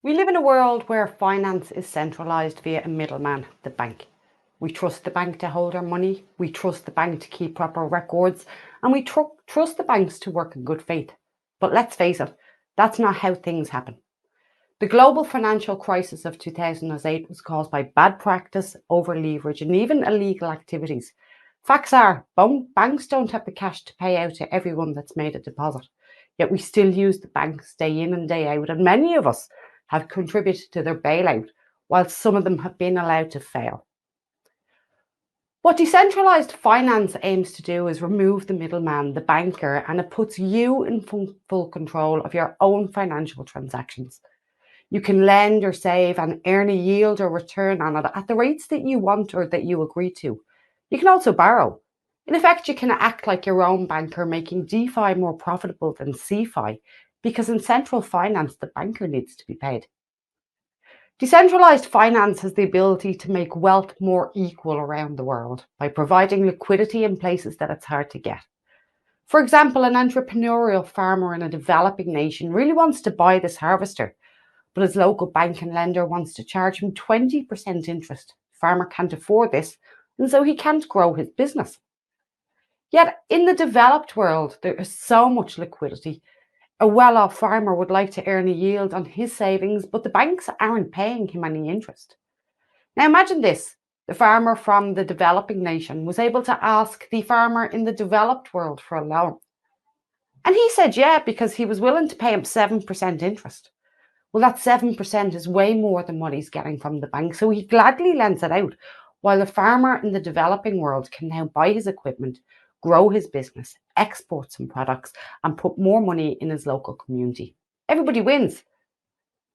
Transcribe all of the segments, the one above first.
We live in a world where finance is centralized via a middleman, the bank. We trust the bank to hold our money, we trust the bank to keep proper records, and we trust the banks to work in good faith. But let's face it, that's not how things happen. The global financial crisis of 2008 was caused by bad practice, over leverage, and even illegal activities. Facts are, banks don't have the cash to pay out to everyone that's made a deposit. Yet we still use the banks day in and day out, and many of us have contributed to their bailout, while some of them have been allowed to fail. What decentralized finance aims to do is remove the middleman, the banker, and it puts you in full control of your own financial transactions. You can lend or save and earn a yield or return on it at the rates that you want or that you agree to. You can also borrow. In effect, you can act like your own banker, making DeFi more profitable than CeFi, because in central finance, the banker needs to be paid. Decentralized finance has the ability to make wealth more equal around the world by providing liquidity in places that it's hard to get. For example, an entrepreneurial farmer in a developing nation really wants to buy this harvester, but his local bank and lender wants to charge him 20% interest. The farmer can't afford this, and so he can't grow his business. Yet in the developed world, there is so much liquidity. A well-off farmer would like to earn a yield on his savings, but the banks aren't paying him any interest. Now imagine this. The farmer from the developing nation was able to ask the farmer in the developed world for a loan. And he said yeah, because he was willing to pay him 7% interest. Well, that 7% is way more than what he's getting from the bank, so he gladly lends it out, while the farmer in the developing world can now buy his equipment, grow his business, export some products, and put more money in his local community. Everybody wins.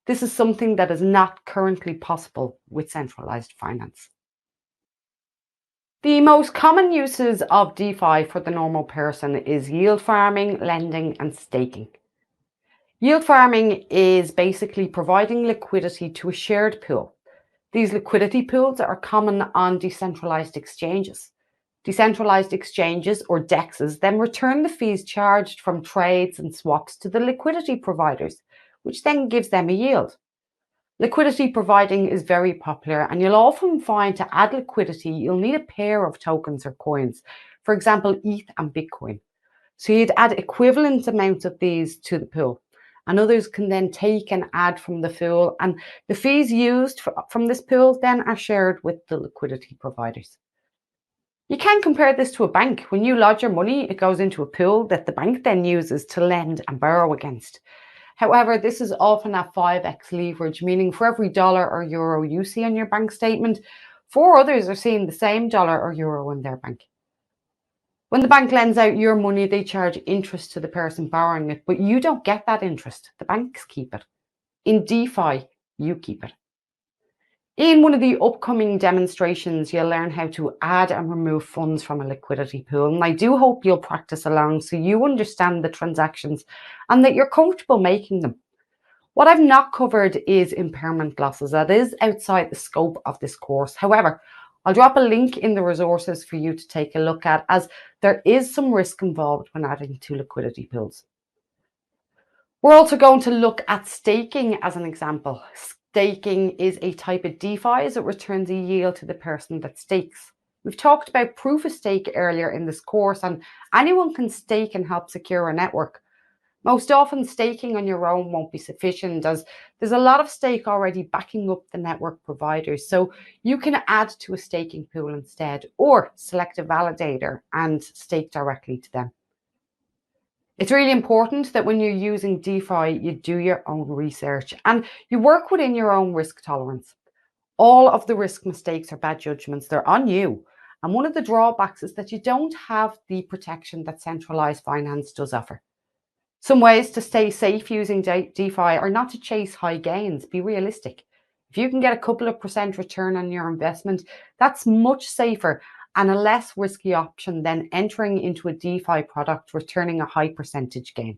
This is something that is not currently possible with centralized finance. The most common uses of DeFi for the normal person is yield farming, lending, and staking. Yield farming is basically providing liquidity to a shared pool. These liquidity pools are common on decentralized exchanges. Decentralized exchanges, or DEXs, then return the fees charged from trades and swaps to the liquidity providers, which then gives them a yield. Liquidity providing is very popular, and you'll often find to add liquidity, you'll need a pair of tokens or coins, for example, ETH and Bitcoin. So you'd add equivalent amounts of these to the pool, and others can then take and add from the pool, and the fees used from this pool then are shared with the liquidity providers. You can compare this to a bank. When you lodge your money, it goes into a pool that the bank then uses to lend and borrow against. However, this is often at 5x leverage, meaning for every dollar or euro you see on your bank statement, 4 others are seeing the same dollar or euro in their bank. When the bank lends out your money, they charge interest to the person borrowing it, but you don't get that interest. The banks keep it. In DeFi, you keep it. In one of the upcoming demonstrations, you'll learn how to add and remove funds from a liquidity pool. And I do hope you'll practice along so you understand the transactions and that you're comfortable making them. What I've not covered is impairment losses. That is outside the scope of this course. However, I'll drop a link in the resources for you to take a look at, as there is some risk involved when adding to liquidity pools. We're also going to look at staking as an example. Staking is a type of DeFi as it returns a yield to the person that stakes. We've talked about proof of stake earlier in this course, and anyone can stake and help secure a network. Most often, staking on your own won't be sufficient, as there's a lot of stake already backing up the network providers. So you can add to a staking pool instead, or select a validator and stake directly to them. It's really important that when you're using DeFi, you do your own research and you work within your own risk tolerance. All of the risk mistakes or bad judgments, they're on you. And one of the drawbacks is that you don't have the protection that centralized finance does offer. Some ways to stay safe using DeFi are not to chase high gains. Be realistic. If you can get a couple of % return on your investment, that's much safer and a less risky option than entering into a DeFi product returning a high percentage gain.